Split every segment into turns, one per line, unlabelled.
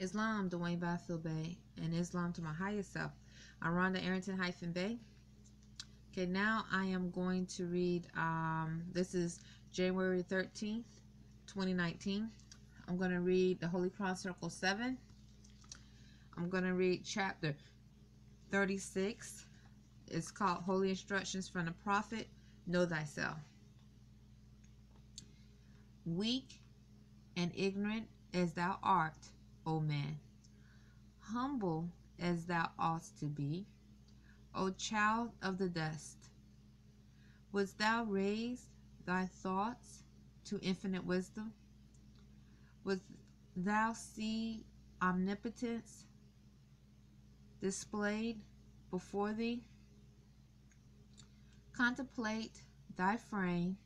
Islam, Dwayne Beye, and Islam to my highest self. I'm Rhonda Arrington-Bey. Okay, now I am going to read, this is January 13th, 2019. I'm going to read the Holy Cross Circle 7. I'm going to read chapter 36. It's called Holy Instructions from the Prophet, Know Thyself. Weak and ignorant as thou art, O man, humble as thou oughtst to be, O child of the dust, wouldst thou raise thy thoughts to infinite wisdom? Wouldst thou see omnipotence displayed before thee? Contemplate thy frame,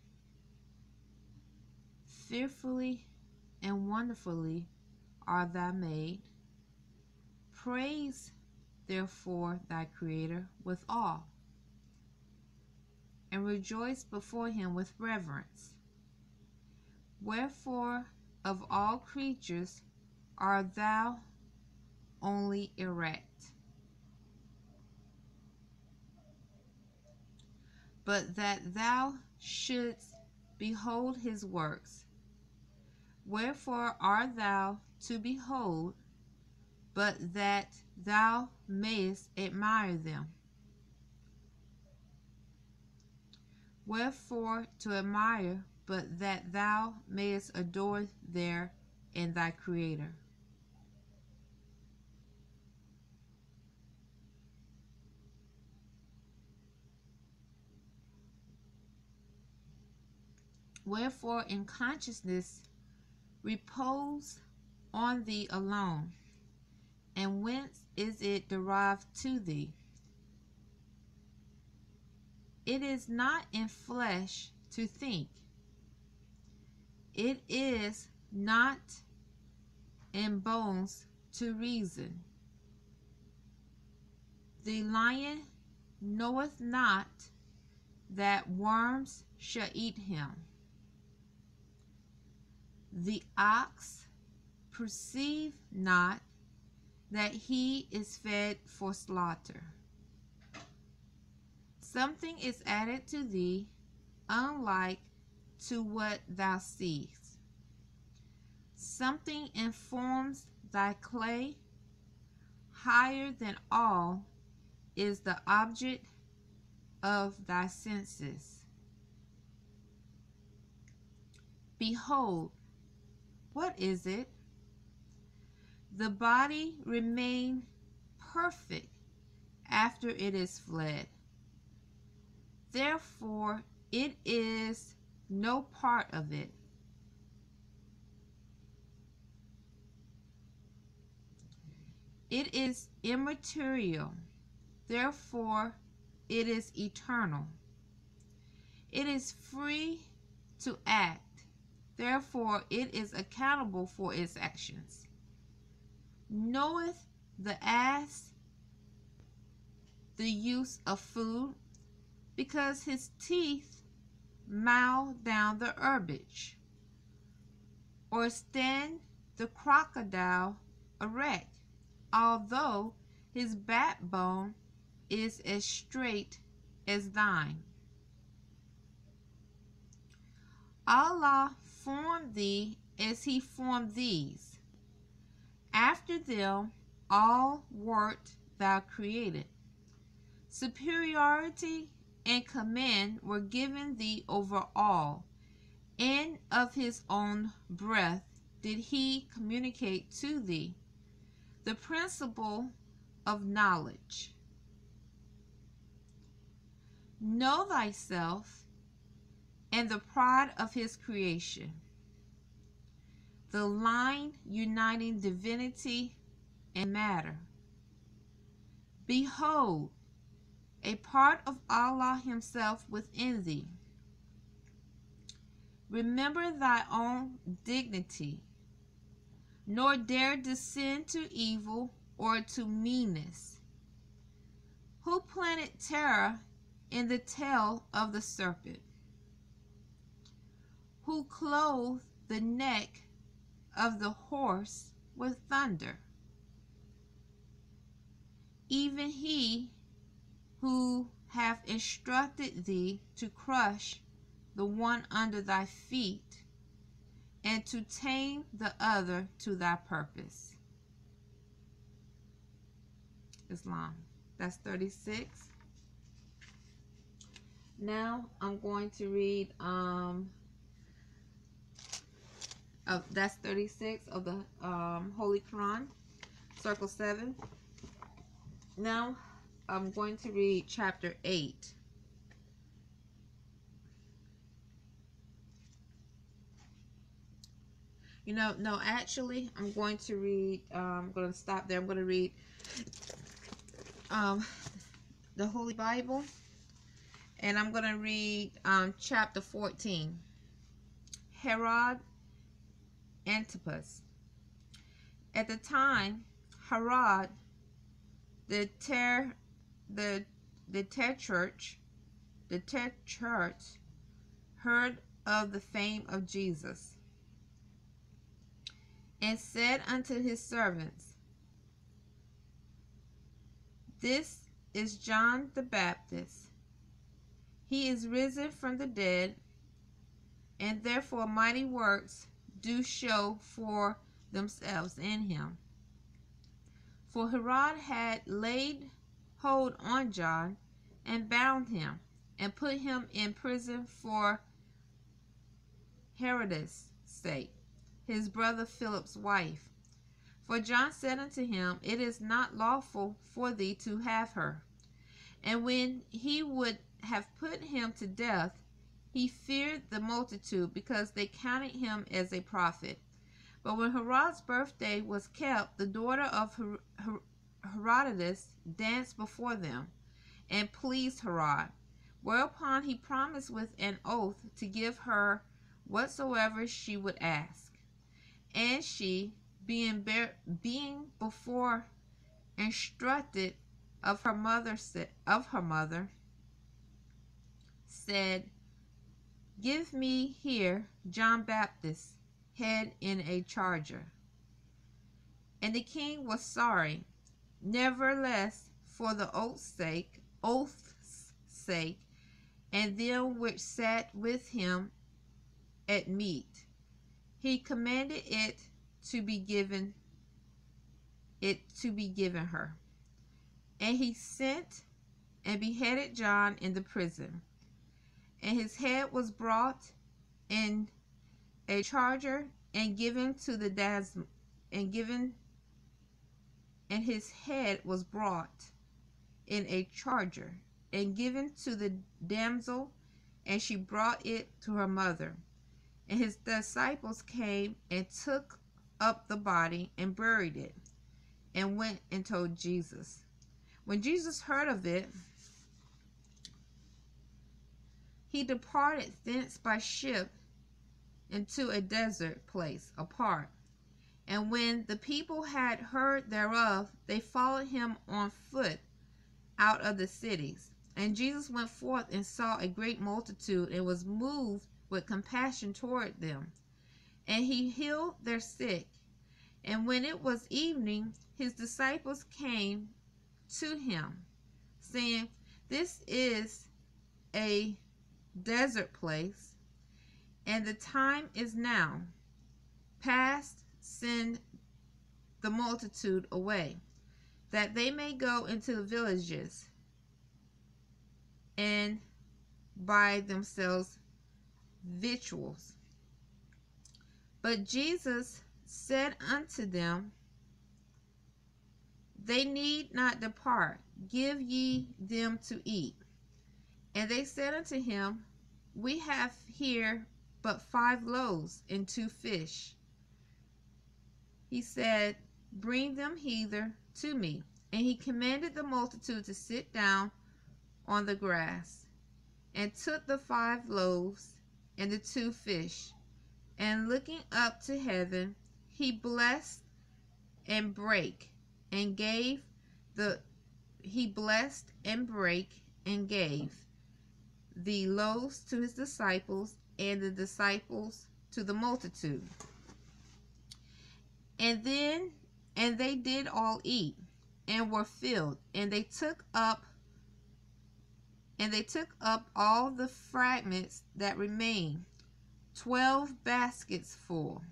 fearfully and wonderfully art thou made. Praise therefore thy Creator with awe, and rejoice before him with reverence. Wherefore of all creatures art thou only erect, but that thou shouldst behold his works. Wherefore art thou to behold, but that thou mayest admire them? Wherefore to admire, but that thou mayest adore there in thy Creator? Wherefore in consciousness repose on thee alone, and whence is it derived to thee? It is not in flesh to think, it is not in bones to reason. The lion knoweth not that worms shall eat him. The ox perceive not that he is fed for slaughter. Something is added to thee, unlike to what thou seest. Something informs thy clay. Higher than all is the object of thy senses. Behold, what is it? The body remain perfect after it is fled. Therefore it is no part of it. It is immaterial, therefore it is eternal. It is free to act, therefore it is accountable for its actions. Knoweth the ass the use of food, because his teeth mow down the herbage? Or stand the crocodile erect, although his backbone is as straight as thine? Allah formed thee as he formed these. After them all wert thou created. Superiority and command were given thee over all, and of his own breath did he communicate to thee the principle of knowledge. Know thyself and the pride of his creation, the line uniting divinity and matter. Behold, a part of Allah himself within thee. Remember thy own dignity, nor dare descend to evil or to meanness. Who planted terror in the tail of the serpent? Who clothed the neck of the horse with thunder, even he who hath instructed thee to crush the one under thy feet, and to tame the other to thy purpose. Islam. That's 36. Now I'm going to read that's 36 of the Holy Quran, circle 7. Now I'm going to read chapter 8. No, actually, I'm going to read, I'm going to stop there. I'm going to read the Holy Bible, and I'm going to read chapter 14. Herod Antipas. At the time, Herod the Tetrarch heard of the fame of Jesus, and said unto his servants, This is John the Baptist. He is risen from the dead, and therefore mighty works do show for themselves in him. For Herod had laid hold on John, and bound him, and put him in prison for Herodias' sake, his brother Philip's wife. For John said unto him, It is not lawful for thee to have her. And when he would have put him to death, he feared the multitude, because they counted him as a prophet. But when Herod's birthday was kept, the daughter of Herodias danced before them, and pleased Herod. Whereupon he promised with an oath to give her whatsoever she would ask. And she, being before instructed of her mother, said, Give me here John Baptist's head in a charger. And the king was sorry. Nevertheless, for the oath's sake, and them which sat with him at meat, he commanded it to be given her. And he sent and beheaded John in the prison. And his head was brought in a charger and given to the and his head was brought in a charger and given to the damsel, and she brought it to her mother. And his disciples came and took up the body and buried it, and went and told Jesus. When Jesus heard of it, he departed thence by ship into a desert place apart. And when the people had heard thereof, they followed him on foot out of the cities. And Jesus went forth and saw a great multitude, and was moved with compassion toward them. And he healed their sick. And when it was evening, his disciples came to him, saying, This is a desert place, and the time is now past. Send the multitude away, that they may go into the villages and buy themselves victuals. But Jesus said unto them, They need not depart, give ye them to eat. And they said unto him, We have here but 5 loaves and 2 fish. He said, Bring them hither to me. And he commanded the multitude to sit down on the grass, and took the 5 loaves and the 2 fish, and looking up to heaven, he blessed and brake, and gave the loaves to his disciples, and the disciples to the multitude. And they did all eat, and were filled, and they took up all the fragments that remained, 12 baskets full.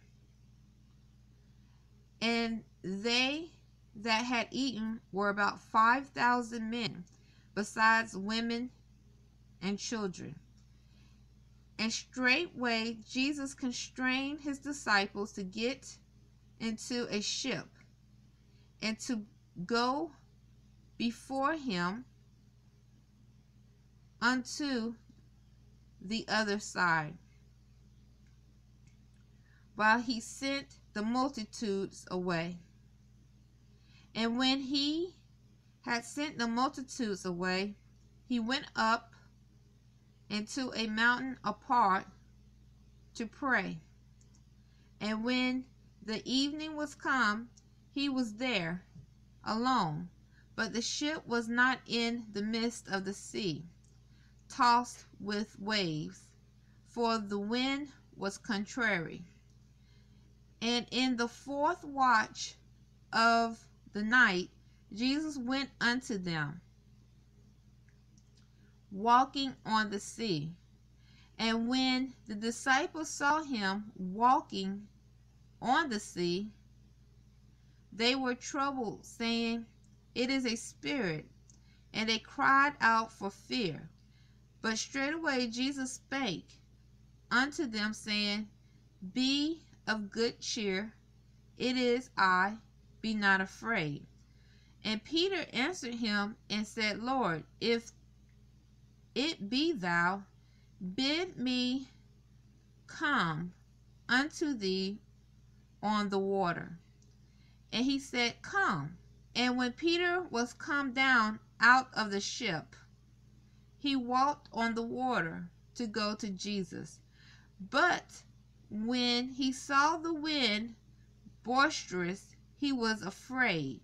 And they that had eaten were about 5,000 men, besides women and children. And straightway Jesus constrained his disciples to get into a ship, and to go before him unto the other side, while he sent the multitudes away. And when he had sent the multitudes away, he went up into a mountain apart to pray. And when the evening was come, he was there alone, but the ship was not in the midst of the sea, tossed with waves, for the wind was contrary. And in the fourth watch of the night, Jesus went unto them, walking on the sea. And when the disciples saw him walking on the sea, they were troubled, saying, It is a spirit. And they cried out for fear. But straightway Jesus spake unto them, saying, Be of good cheer, it is I, be not afraid. And Peter answered him and said, Lord, if it be thou, bid me come unto thee on the water. And he said, Come. And when Peter was come down out of the ship, he walked on the water to go to Jesus. But when he saw the wind boisterous, he was afraid,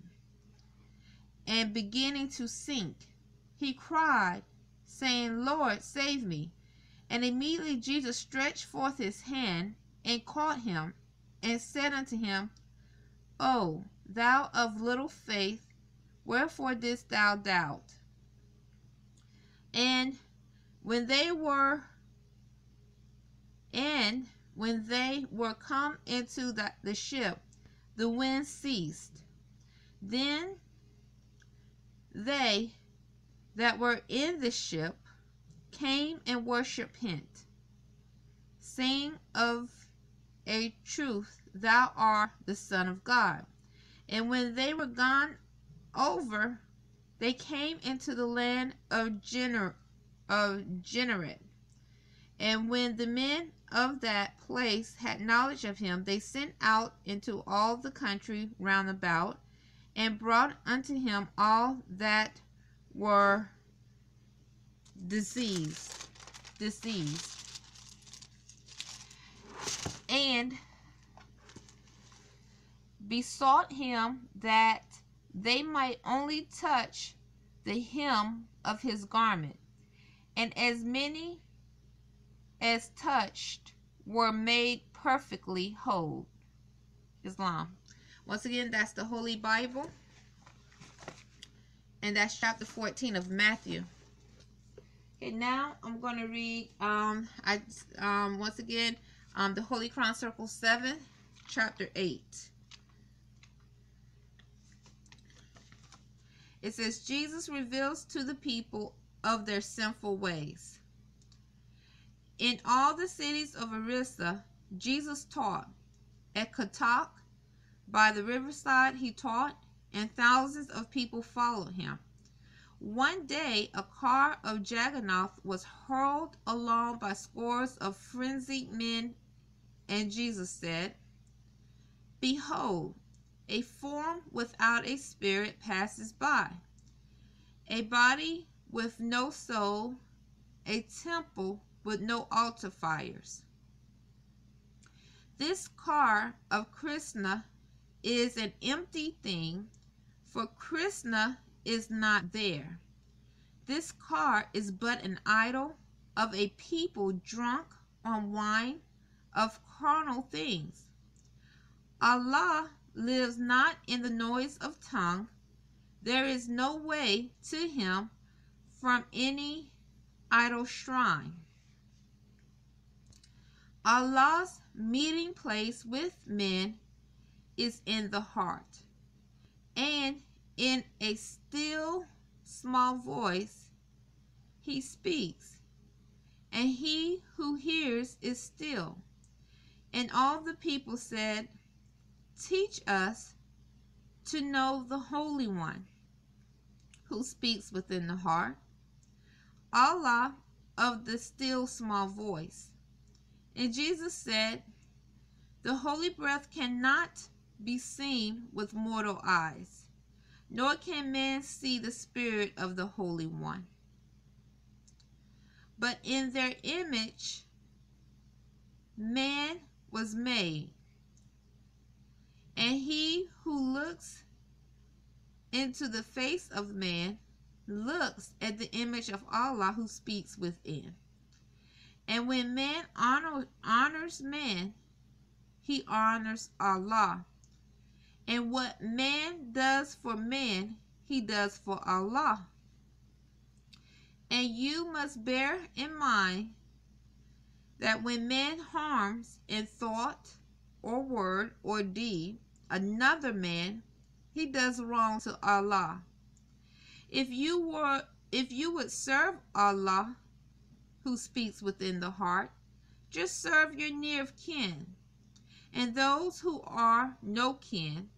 and beginning to sink, he cried, saying, Lord, save me. And immediately Jesus stretched forth his hand and caught him, and said unto him, O thou of little faith, wherefore didst thou doubt? And when they were come into the ship, the wind ceased. Then they that were in the ship came and worshipped him, saying, Of a truth thou art the Son of God. And when they were gone over, they came into the land of Gennesaret. And when the men of that place had knowledge of him, they sent out into all the country round about, and brought unto him all that were diseased, and besought him that they might only touch the hem of his garment. And as many as touched were made perfectly whole. Islam. Once again, that's the Holy Bible, and that's chapter 14 of Matthew. Okay, now I'm going to read once again the Holy Crown Circle 7, chapter 8. It says, Jesus reveals to the people of their sinful ways. In all the cities of Arissa, Jesus taught. At Katak, by the riverside, he taught, and thousands of people followed him. One day, a car of Jagannath was hurled along by scores of frenzied men, and Jesus said, Behold, a form without a spirit passes by, a body with no soul, a temple with no altar fires. This car of Krishna is an empty thing, for Krishna is not there. This car is but an idol of a people drunk on wine of carnal things. Allah lives not in the noise of tongue. There is no way to him from any idol shrine. Allah's meeting place with men is in the heart, and in a still small voice he speaks, and he who hears is still. And all the people said, "Teach us to know the Holy One, who speaks within the heart, Allah of the still small voice." And Jesus said, "The holy breath cannot be seen with mortal eyes, nor can man see the Spirit of the Holy One. But in their image man was made, and he who looks into the face of man looks at the image of Allah who speaks within. And when man honors man, he honors Allah. And what man does for man, he does for Allah. And you must bear in mind that when man harms in thought or word or deed another man, he does wrong to Allah. If you would serve Allah, who speaks within the heart, just serve your near of kin, and those who are no kin,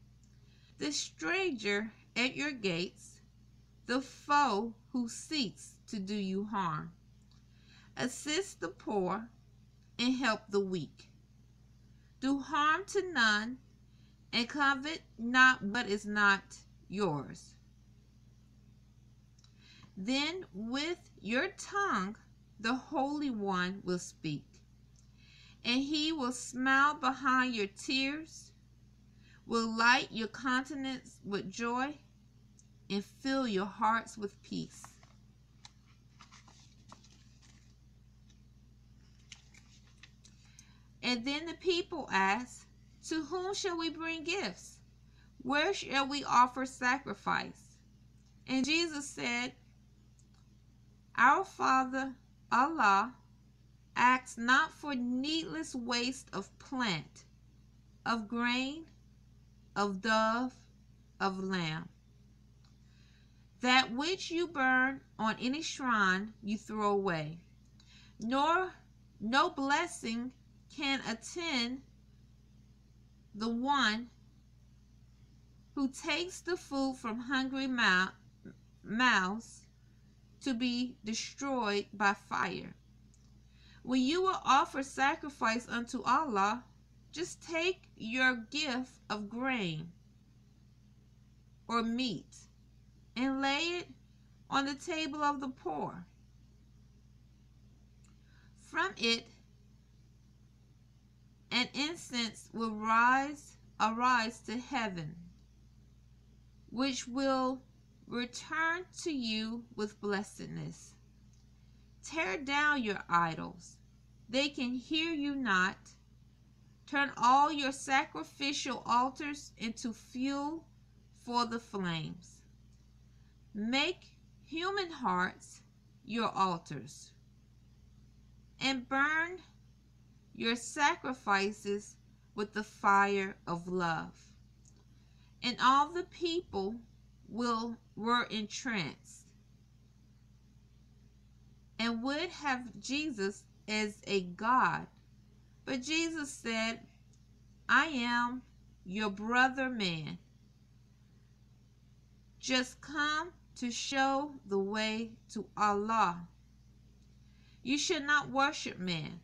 the stranger at your gates, the foe who seeks to do you harm. Assist the poor and help the weak. Do harm to none, and covet not what is not yours. Then with your tongue the Holy One will speak, and he will smile behind your tears, will light your countenance with joy, and fill your hearts with peace. And then the people asked, "To whom shall we bring gifts? Where shall we offer sacrifice?" And Jesus said, "Our Father Allah acts not for needless waste of plant, of grain, of dove, of lamb. That which you burn on any shrine you throw away, nor no blessing can attend the one who takes the food from hungry mouths to be destroyed by fire. When you will offer sacrifice unto Allah, just take your gift of grain or meat and lay it on the table of the poor. From it an incense will arise to heaven, which will return to you with blessedness. Tear down your idols, they can hear you not. Turn all your sacrificial altars into fuel for the flames. Make human hearts your altars, and burn your sacrifices with the fire of love." And all the people were entranced and would have Jesus as a God. But Jesus said, "I am your brother man, just come to show the way to Allah. You should not worship man.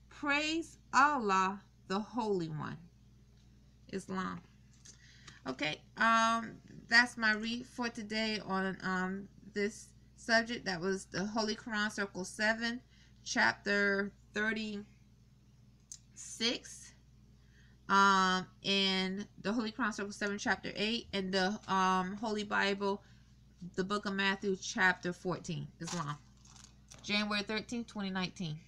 Praise Allah, the Holy One." Islam. Okay, that's my read for today on this subject. That was the Holy Quran Circle 7, chapter 36, and the Holy Quran Circle 7, chapter 8, and the Holy Bible, the Book of Matthew, chapter 14. Islam. January 13, 2019.